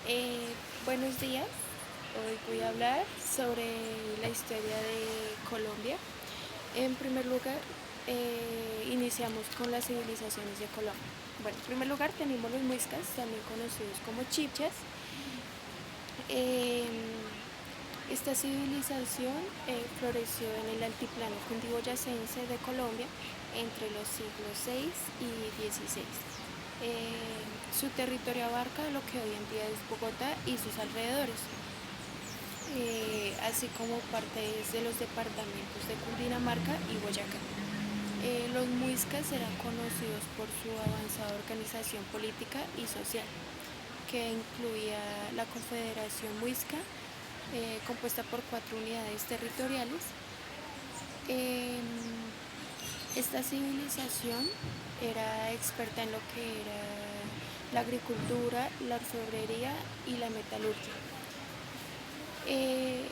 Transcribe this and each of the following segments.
Eh, Buenos días, hoy voy a hablar sobre la historia de Colombia. En primer lugar, iniciamos con las civilizaciones de Colombia. Bueno, en primer lugar tenemos los muiscas, también conocidos como chipchas. Em, Esta civilización floreció en el altiplano cundiboyacense de Colombia entre los siglos VI y XVI. Su territorio abarca lo que hoy en día es Bogotá y sus alrededores, así como partes de los departamentos de Cundinamarca y Boyacá. Los muiscas eran conocidos por su avanzada organización política y social, que incluía la Confederación Muisca, compuesta por 4 unidades territoriales. Em, Esta civilización era experta en lo que era la agricultura, la orfebrería y la metalurgia, eh,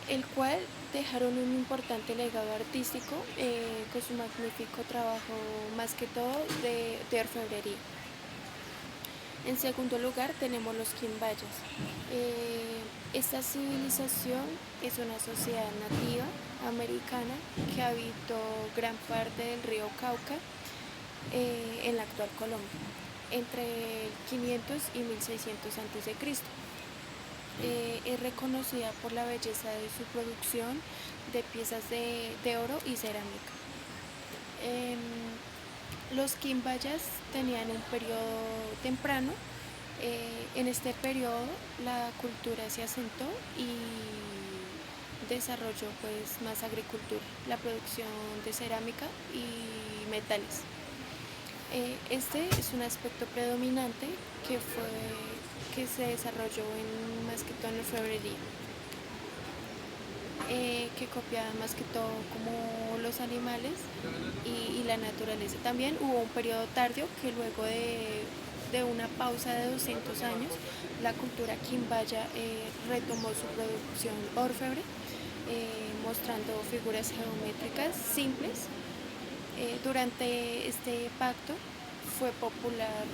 el cual dejaron un importante legado artístico con su magnífico trabajo, más que todo de orfebrería. En segundo lugar tenemos los quimbayas. Esta civilización es una sociedad nativa americana que habitó gran parte del río Cauca, en la actual Colombia, entre 500 y 1600 a.C. Es reconocida por la belleza de su producción de piezas de oro y cerámica. Em, los quimbayas tenían un periodo temprano. En este periodo la cultura se asentó y desarrolló pues más agricultura, la producción de cerámica y metales. Este es un aspecto predominante que se desarrolló más que todo en la orfebrería, que copiaba más que todo como los animales y la naturaleza. También hubo un periodo tardío que luego de una pausa de 200 años, la cultura quimbaya retomó su producción orfebre, mostrando figuras geométricas simples. Durante este pacto fue popular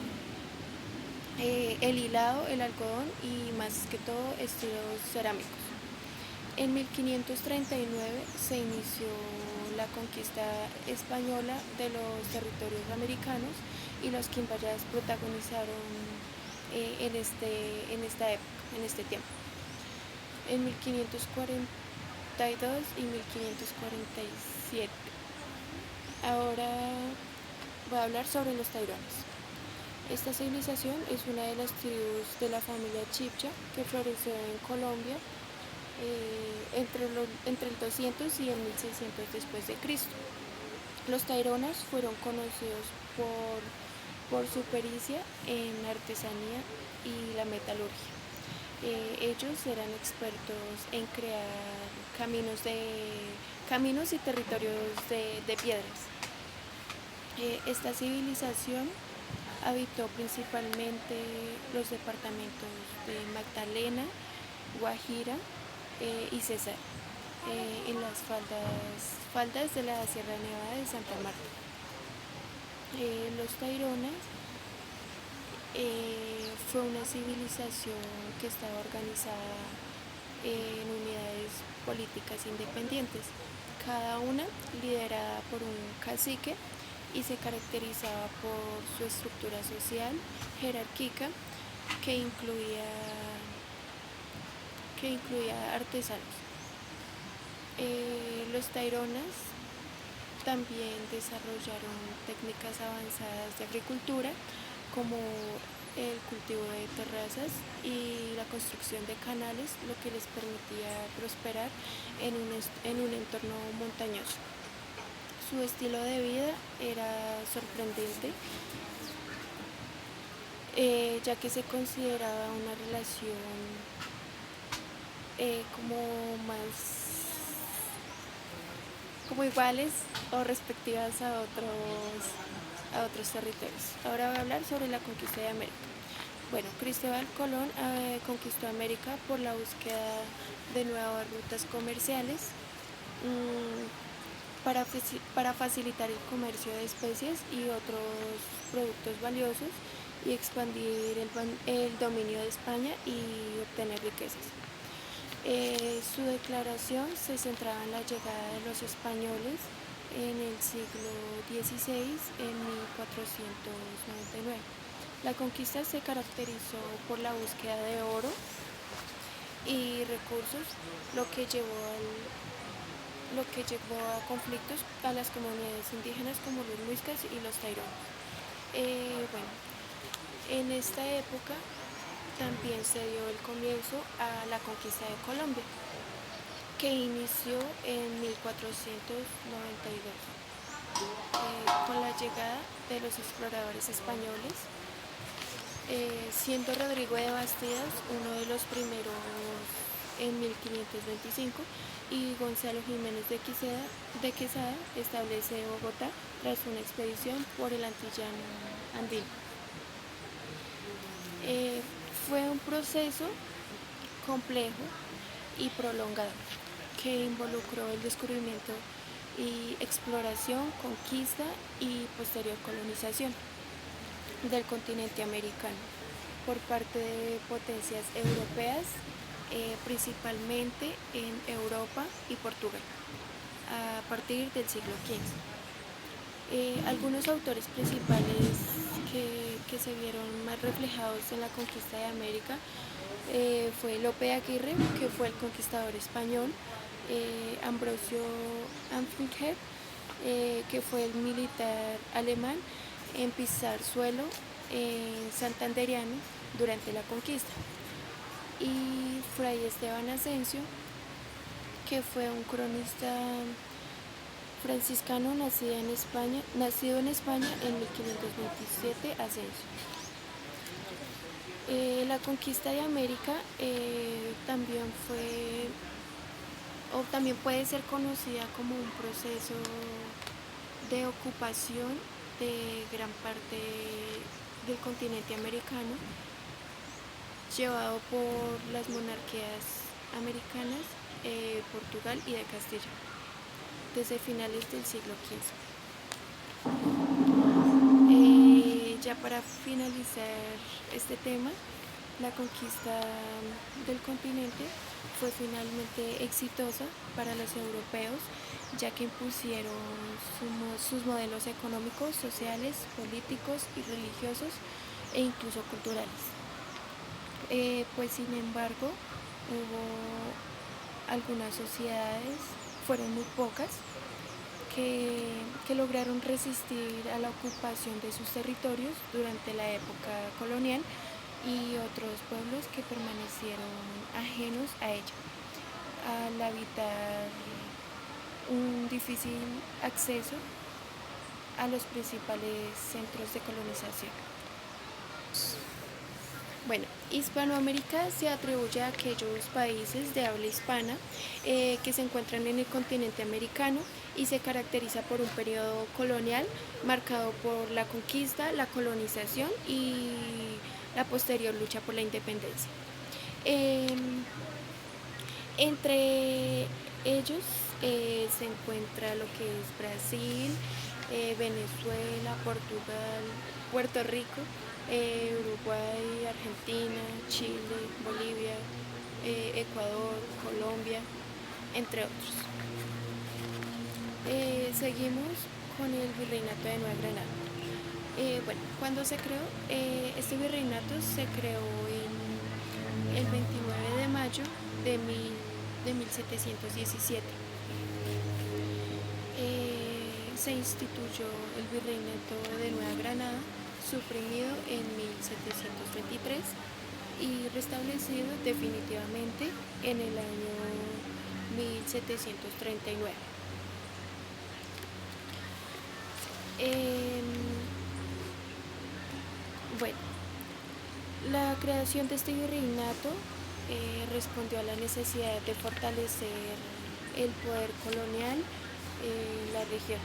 el hilado, el algodón y más que todo estilos cerámicos. En 1539 se inició la conquista española de los territorios americanos y los quimbayas protagonizaron en esta época, en este tiempo. En 1542 y 1547. Ahora voy a hablar sobre los tairones. Esta civilización es una de las tribus de la familia Chibcha que floreció en Colombia entre el 200 y el 1600 después de Cristo. Los taironas fueron conocidos por su pericia en artesanía y la metalurgia. Ellos eran expertos en crear caminos y territorios de piedras. Esta civilización habitó principalmente los departamentos de Magdalena, Guajira y Cesar, en las faldas de la Sierra Nevada de Santa Marta. Los taironas fue una civilización que estaba organizada en unidades políticas independientes, cada una liderada por un cacique y se caracterizaba por su estructura social jerárquica que incluía artesanos. Los taironas también desarrollaron técnicas avanzadas de agricultura como el cultivo de terrazas y la construcción de canales, lo que les permitía prosperar en un entorno montañoso. Su estilo de vida era sorprendente, ya que se consideraba una relación como más como iguales o respectivas a otros territorios. Ahora voy a hablar sobre la conquista de América. Bueno, Cristóbal Colón conquistó América por la búsqueda de nuevas rutas comerciales, para facilitar el comercio de especies y otros productos valiosos, y expandir el dominio de España y obtener riquezas. Su declaración se centraba en la llegada de los españoles en el siglo XVI, en 1499. La conquista se caracterizó por la búsqueda de oro y recursos, lo que llevó a conflictos a las comunidades indígenas como los muiscas y los tairones. Bueno, en esta época también se dio el comienzo a la conquista de Colombia, que inició en 1492, con la llegada de los exploradores españoles, siendo Rodrigo de Bastidas uno de los primeros en 1525 y Gonzalo Jiménez de Quesada establece Bogotá tras una expedición por el antillano andino. Fue un proceso complejo y prolongado que involucró el descubrimiento y exploración, conquista y posterior colonización del continente americano por parte de potencias europeas, principalmente en Europa y Portugal, a partir del siglo XV. Algunos autores principales que se vieron más reflejados en la conquista de América fue Lope de Aguirre, que fue el conquistador español, Ambrosio Amphinger, que fue el militar alemán en pisar suelo santanderiano durante la conquista, y Fray Esteban Asensio, que fue un cronista franciscano nacido en España en 1527, Asensio. La conquista de América también puede ser conocida como un proceso de ocupación de gran parte del continente americano, llevado por las monarquías americanas, Portugal y de Castilla, desde finales del siglo XV. Ya para finalizar este tema, la conquista del continente fue finalmente exitosa para los europeos, ya que impusieron sus modelos económicos, sociales, políticos y religiosos e incluso culturales. Pues sin embargo, hubo algunas sociedades, fueron muy pocas, que lograron resistir a la ocupación de sus territorios durante la época colonial, y otros pueblos que permanecieron ajenos a ella, al habitar un difícil acceso a los principales centros de colonización. Bueno, Hispanoamérica se atribuye a aquellos países de habla hispana que se encuentran en el continente americano y se caracteriza por un periodo colonial marcado por la conquista, la colonización y la posterior lucha por la independencia. Entre ellos se encuentra lo que es Brasil, Venezuela, Portugal, Puerto Rico, Uruguay, Argentina, Chile, Bolivia, Ecuador, Colombia, entre otros. Seguimos con el Virreinato de Nueva Granada. Bueno, cuando se creó, este virreinato se creó el 29 de mayo de 1717. Se instituyó el Virreinato de Nueva Granada, suprimido en 1723 y restablecido definitivamente en el año 1739. Bueno, la creación de este virreinato respondió a la necesidad de fortalecer el poder colonial en la región,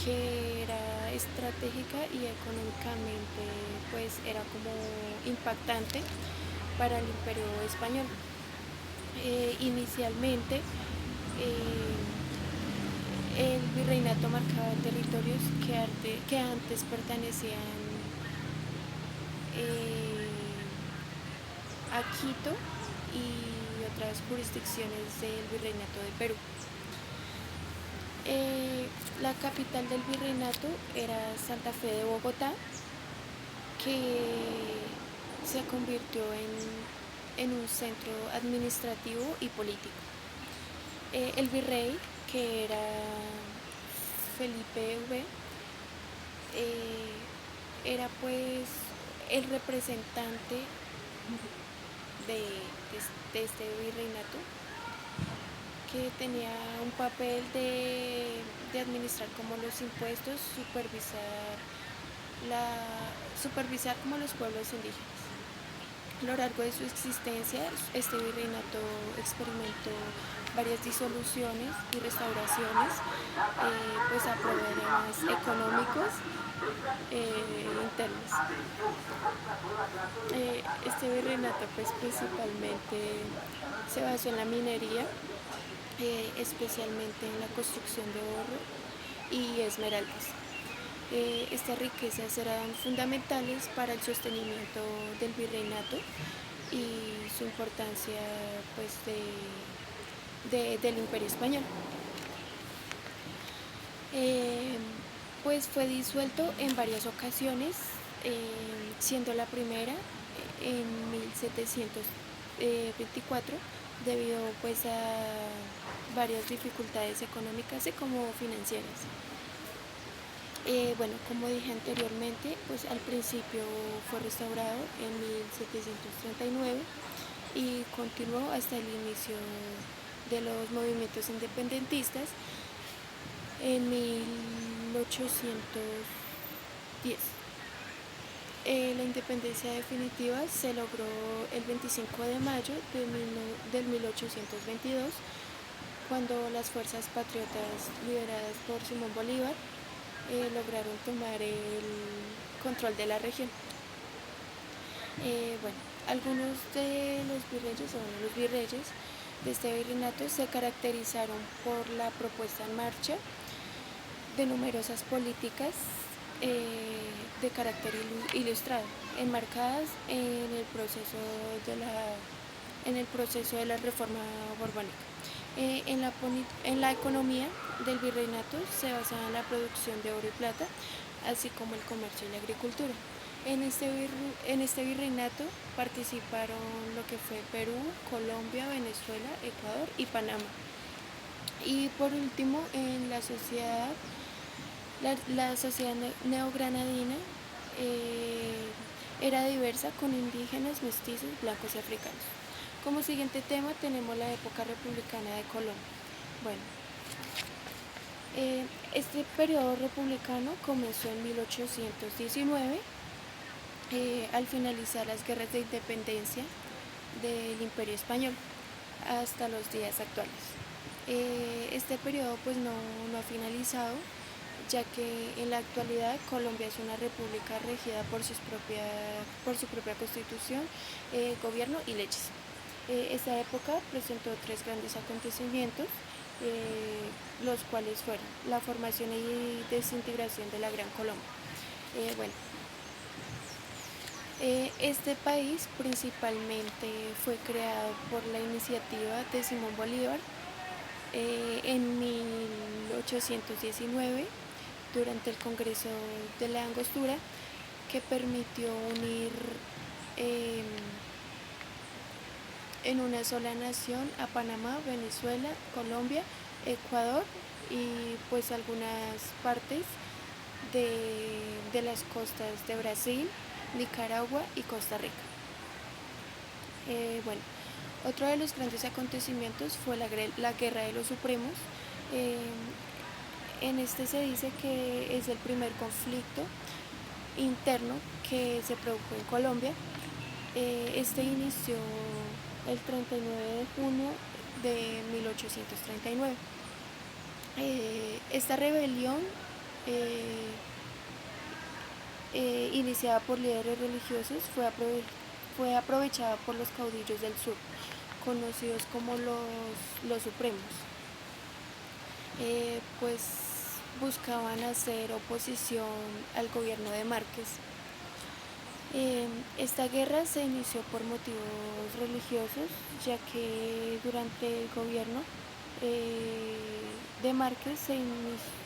que era estratégica y económicamente pues era como impactante para el Imperio español. Inicialmente el virreinato marcaba territorios que antes pertenecían eh, a Quito y otras jurisdicciones del Virreinato de Perú. La capital del virreinato era Santa Fe de Bogotá, que se convirtió en un centro administrativo y político. El virrey, que era Felipe V, eh, era pues el representante de este virreinato, que tenía un papel de administrar como los impuestos, supervisar como los pueblos indígenas. A lo largo de su existencia, este virreinato experimentó varias disoluciones y restauraciones, pues a problemas económicos internos. Este virreinato pues principalmente se basó en la minería, especialmente en la construcción de oro y esmeraldas. Estas riquezas eran fundamentales para el sostenimiento del virreinato y su importancia pues, del Imperio Español. Pues fue disuelto en varias ocasiones, siendo la primera en 1724 debido pues a varias dificultades económicas y como financieras. Bueno, como dije anteriormente, pues al principio fue restaurado en 1739 y continuó hasta el inicio de los movimientos independentistas en 1810. La independencia definitiva se logró el 25 de mayo del 1822, cuando las fuerzas patriotas lideradas por Simón Bolívar lograron tomar el control de la región. Bueno, algunos de los virreyes de este virreinato se caracterizaron por la propuesta en marcha de numerosas políticas de carácter ilustrado, enmarcadas en el proceso de la reforma borbónica. En la economía del virreinato se basaba en la producción de oro y plata, así como el comercio y la agricultura. En este virreinato participaron lo que fue Perú, Colombia, Venezuela, Ecuador y Panamá. Y por último, en la sociedad neogranadina era diversa, con indígenas, mestizos, blancos y africanos. Como siguiente tema tenemos la época republicana de Colombia. Bueno, este periodo republicano comenzó en 1819, al finalizar las guerras de independencia del Imperio Español hasta los días actuales. Este periodo pues no ha finalizado, ya que en la actualidad Colombia es una república regida por su propia constitución, gobierno y leyes. Esta época presentó tres grandes acontecimientos, los cuales fueron la formación y desintegración de la Gran Colombia. Este país principalmente fue creado por la iniciativa de Simón Bolívar en 1819 durante el Congreso de la Angostura, que permitió unir en una sola nación a Panamá, Venezuela, Colombia, Ecuador y pues algunas partes de las costas de Brasil, Nicaragua y Costa Rica. Bueno, otro de los grandes acontecimientos fue la Guerra de los Supremos. En este se dice que es el primer conflicto interno que se produjo en Colombia. Este inició el 39 de junio de 1839. Esta rebelión, iniciada por líderes religiosos, fue aprovechada por los caudillos del sur, conocidos como los Supremos. Pues buscaban hacer oposición al gobierno de Márquez. Esta guerra se inició por motivos religiosos, ya que durante el gobierno eh, de Márquez se inició,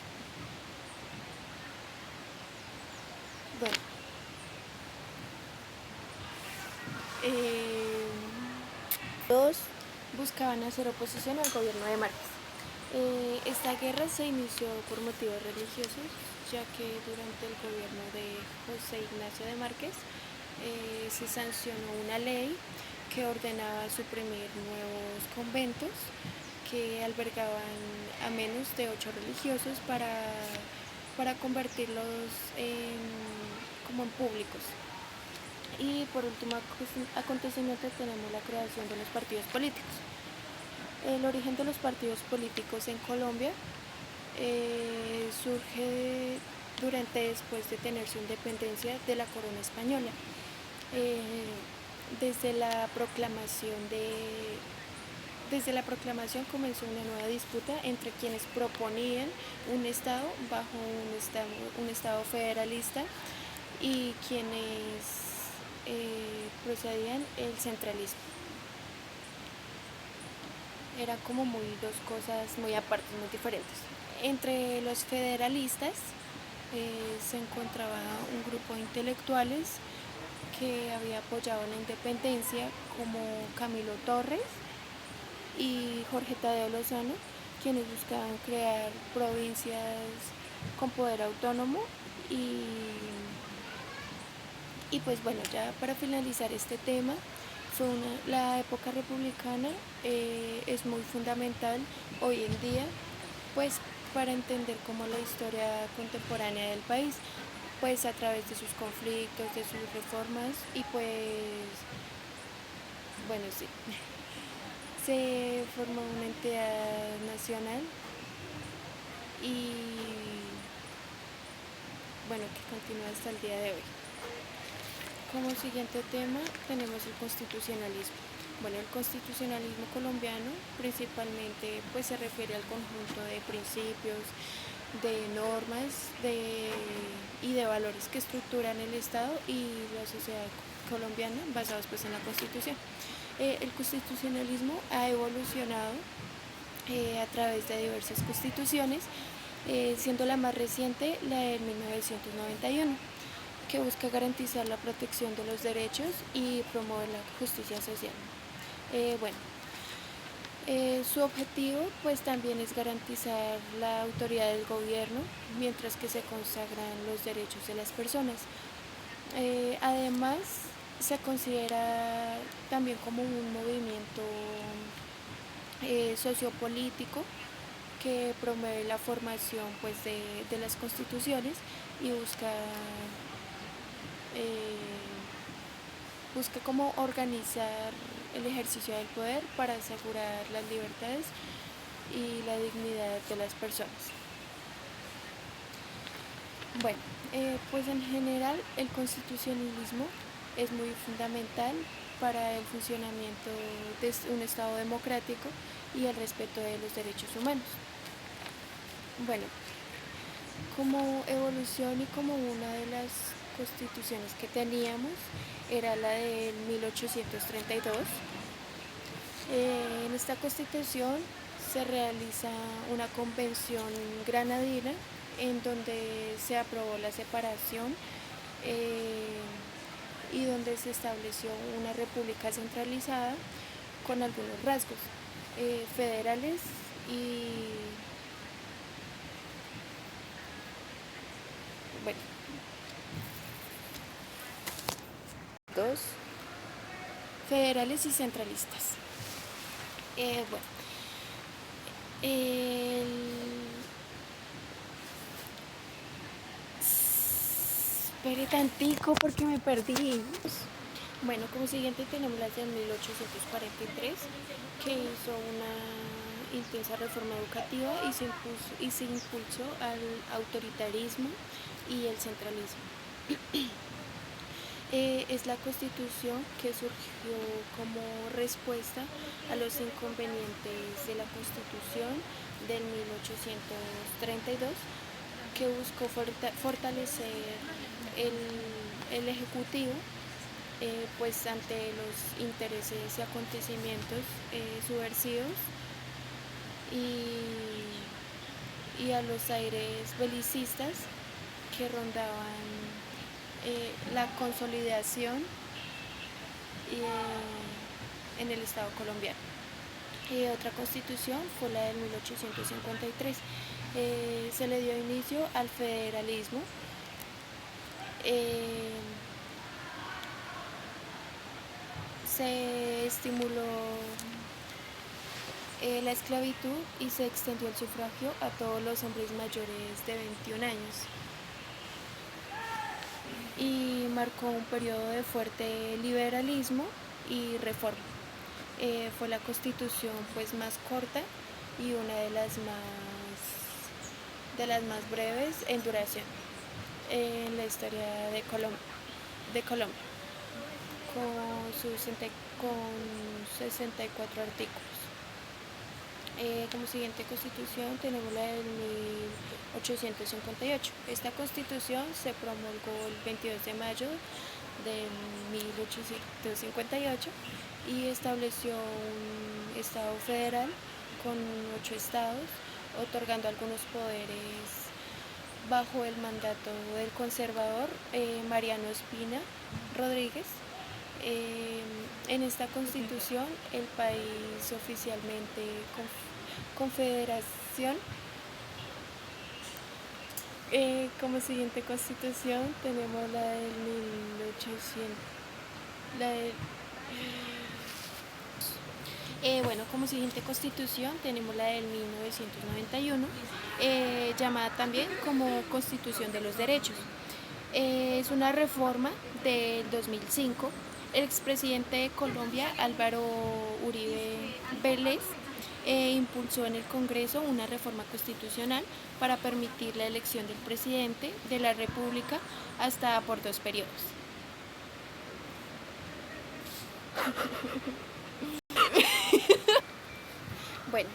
bueno, eh, todos buscaban hacer oposición al gobierno de Márquez. Esta guerra se inició por motivos religiosos, ya que durante el gobierno de José Ignacio de Márquez se sancionó una ley que ordenaba suprimir nuevos conventos que albergaban a menos de 8 religiosos para convertirlos como en públicos. Y por último acontecimiento tenemos la creación de los partidos políticos. El origen de los partidos políticos en Colombia surge después de tener su independencia de la corona española. Desde la proclamación comenzó una nueva disputa entre quienes proponían un estado bajo un estado federalista y quienes procedían el centralismo. Eran como dos cosas muy aparte, muy diferentes. Entre los federalistas se encontraba un grupo de intelectuales que había apoyado la independencia, como Camilo Torres y Jorge Tadeo Lozano, quienes buscaban crear provincias con poder autónomo y pues bueno, ya para finalizar este tema, la época republicana es muy fundamental hoy en día, pues para entender cómo la historia contemporánea del país, pues a través de sus conflictos, de sus reformas y pues, bueno, sí, se formó una entidad nacional y bueno, que continúa hasta el día de hoy. Como siguiente tema tenemos el constitucionalismo. Bueno, el constitucionalismo colombiano principalmente pues se refiere al conjunto de principios, de normas y de valores que estructuran el Estado y la sociedad colombiana basados pues en la Constitución. El constitucionalismo ha evolucionado a través de diversas constituciones, siendo la más reciente la de 1991, que busca garantizar la protección de los derechos y promover la justicia social. Su objetivo pues también es garantizar la autoridad del gobierno, mientras que se consagran los derechos de las personas. Además, se considera también como un movimiento sociopolítico que promueve la formación pues, de las constituciones y busca como organizar el ejercicio del poder para asegurar las libertades y la dignidad de las personas. Bueno, pues en general el constitucionalismo es muy fundamental para el funcionamiento de un Estado democrático y el respeto de los derechos humanos. Bueno, como evolución y como una de las constituciones que teníamos era la de 1832. En esta constitución se realiza una convención granadina en donde se aprobó la separación y donde se estableció una república centralizada con algunos rasgos federales y bueno, dos federales y centralistas. Bueno, espere tantico porque me perdí. Bueno, como siguiente tenemos las de 1843, que hizo una intensa reforma educativa y se impulsó al autoritarismo y el centralismo. Es la constitución que surgió como respuesta a los inconvenientes de la constitución del 1832, que buscó fortalecer el ejecutivo pues ante los intereses y acontecimientos subversivos y a los aires belicistas que rondaban la consolidación en el Estado colombiano. Otra constitución fue la del 1853. Se le dio inicio al federalismo. Se estimuló la esclavitud y se extendió el sufragio a todos los hombres mayores de 21 años. Y marcó un periodo de fuerte liberalismo y reforma. Fue la constitución pues más corta y una de las más breves en duración en la historia de Colombia, con 64 artículos. Como siguiente constitución tenemos la del 1858. Esta constitución se promulgó el 22 de mayo de 1858 y estableció un estado federal con 8 estados, otorgando algunos poderes bajo el mandato del conservador Mariano Espina Rodríguez. En esta constitución el país oficialmente confederación. Como siguiente constitución tenemos la del 1800. Como siguiente constitución tenemos la del 1991, llamada también como Constitución de los Derechos. Es una reforma del 2005. El expresidente de Colombia, Álvaro Uribe Vélez, impulsó en el Congreso una reforma constitucional para permitir la elección del presidente de la República hasta por 2 periodos. Bueno,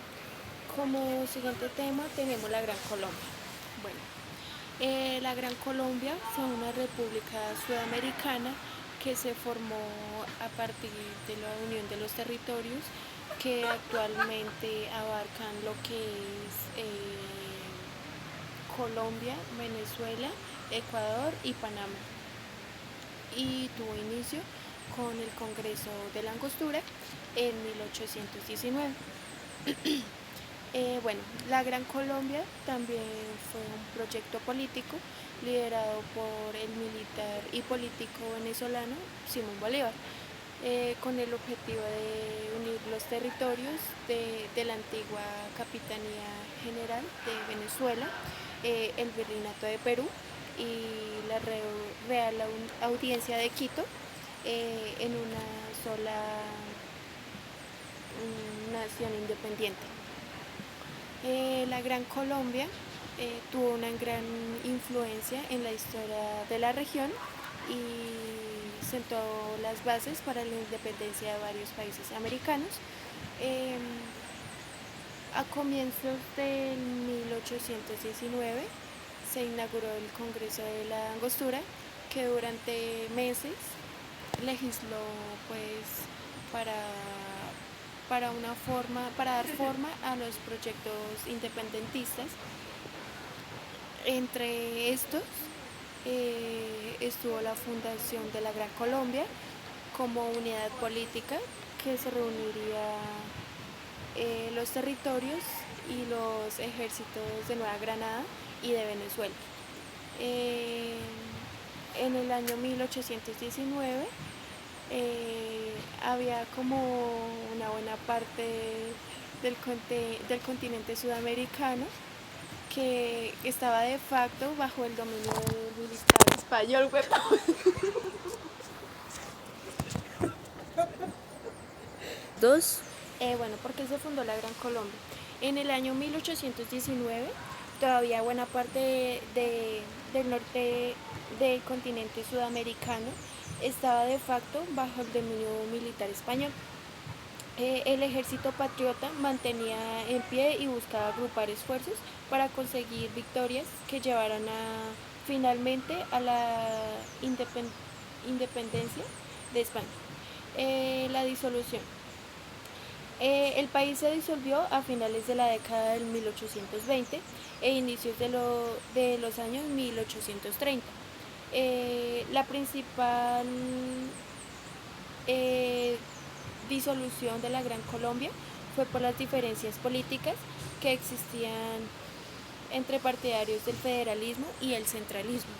como siguiente tema tenemos la Gran Colombia. La Gran Colombia fue una república sudamericana que se formó a partir de la unión de los territorios que actualmente abarcan lo que es Colombia, Venezuela, Ecuador y Panamá. Y tuvo inicio con el Congreso de la Angostura en 1819. La Gran Colombia también fue un proyecto político liderado por el militar y político venezolano Simón Bolívar, con el objetivo de unir los territorios de la antigua Capitanía General de Venezuela, el Virreinato de Perú y la Real Audiencia de Quito en una sola nación independiente. La Gran Colombia tuvo una gran influencia en la historia de la región y sentó las bases para la independencia de varios países americanos. A comienzos del 1819 se inauguró el Congreso de la Angostura, que durante meses legisló pues para dar forma a los proyectos independentistas. Entre estos estuvo la fundación de la Gran Colombia como unidad política que se reuniría los territorios y los ejércitos de Nueva Granada y de Venezuela. En el año 1819 había como una buena parte del continente sudamericano que estaba de facto bajo el dominio del militar español. ¿Por qué se fundó la Gran Colombia? En el año 1819 todavía buena parte del norte del continente sudamericano estaba de facto bajo el dominio militar español. El ejército patriota mantenía en pie y buscaba agrupar esfuerzos para conseguir victorias que llevaran finalmente a la independencia de España. La disolución. El país se disolvió a finales de la década del 1820 e inicios de los años 1830. La principal eh, disolución de la Gran Colombia fue por las diferencias políticas que existían entre partidarios del federalismo y el centralismo.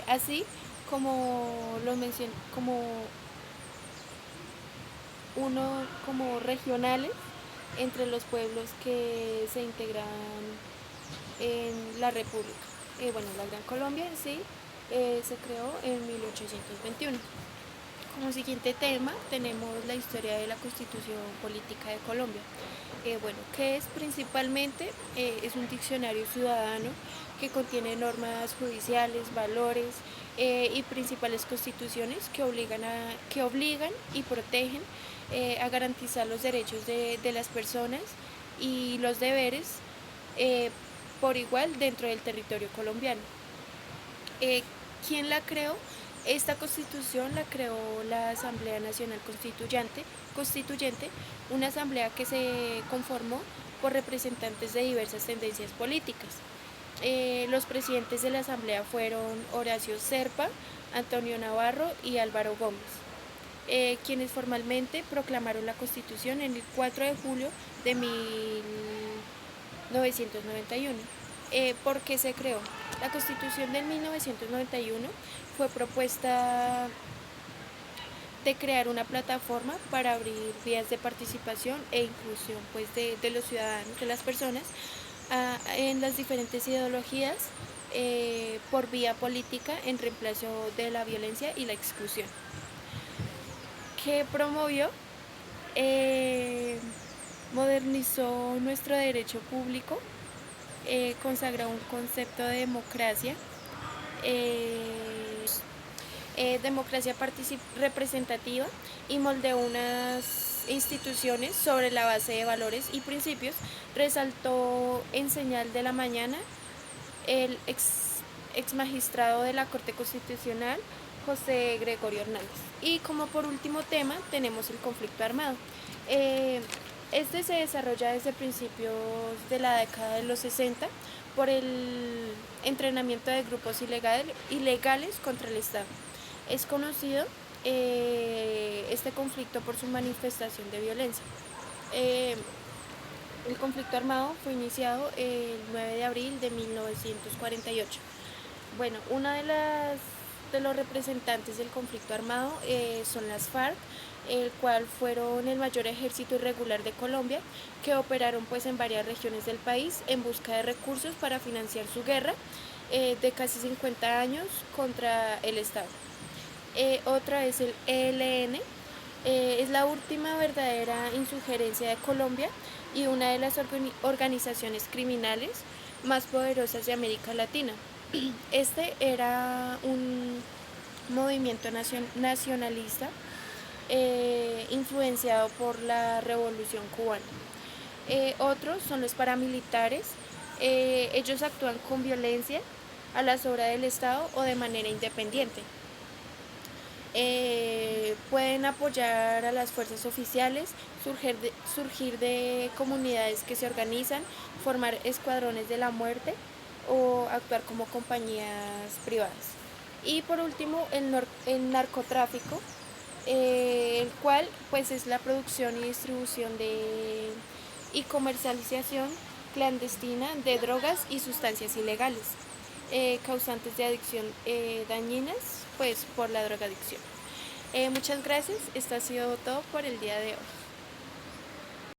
Así como lo mencioné, como regionales entre los pueblos que se integraban en la República. Bueno, la Gran Colombia en sí se creó en 1821. Como siguiente tema tenemos la historia de la Constitución Política de Colombia. Bueno, que es principalmente es un diccionario ciudadano que contiene normas judiciales, valores y principales constituciones que obligan y protegen a garantizar los derechos de las personas y los deberes por igual dentro del territorio colombiano. ¿Quién la creó? Esta constitución la creó la Asamblea Nacional Constituyente, una asamblea que se conformó por representantes de diversas tendencias políticas. Los presidentes de la asamblea fueron Horacio Serpa, Antonio Navarro y Álvaro Gómez, quienes formalmente proclamaron la constitución en el 4 de julio de 1991. ¿Por qué se creó? La Constitución de 1991 fue propuesta de crear una plataforma para abrir vías de participación e inclusión pues, de los ciudadanos, de las personas, en las diferentes ideologías por vía política en reemplazo de la violencia y la exclusión. ¿Qué promovió? Modernizó nuestro derecho público, consagró un concepto de democracia, democracia representativa y moldeó unas instituciones sobre la base de valores y principios. Resaltó en Señal de la Mañana el ex magistrado de la Corte Constitucional, José Gregorio Hernández. Y como por último tema tenemos el conflicto armado. Este se desarrolla desde principios de la década de los 60 por el entrenamiento de grupos ilegales contra el Estado. Es conocido este conflicto por su manifestación de violencia. El conflicto armado fue iniciado el 9 de abril de 1948. Bueno, una de los representantes del conflicto armado son las FARC, el cual fueron el mayor ejército irregular de Colombia, que operaron pues en varias regiones del país en busca de recursos para financiar su guerra de casi 50 años contra el Estado. Otra es el ELN, es la última verdadera insurgencia de Colombia y una de las organizaciones criminales más poderosas de América Latina. Este era un movimiento nacionalista influenciado por la Revolución Cubana. Otros son los paramilitares. Ellos actúan con violencia a la sobra del Estado o de manera independiente. Pueden apoyar a las fuerzas oficiales, surgir de comunidades que se organizan, formar escuadrones de la muerte o actuar como compañías privadas. Y por último, el narcotráfico, el cual pues es la producción y distribución y comercialización clandestina de drogas y sustancias ilegales, causantes de adicción dañinas pues por la drogadicción. Muchas gracias, esto ha sido todo por el día de hoy.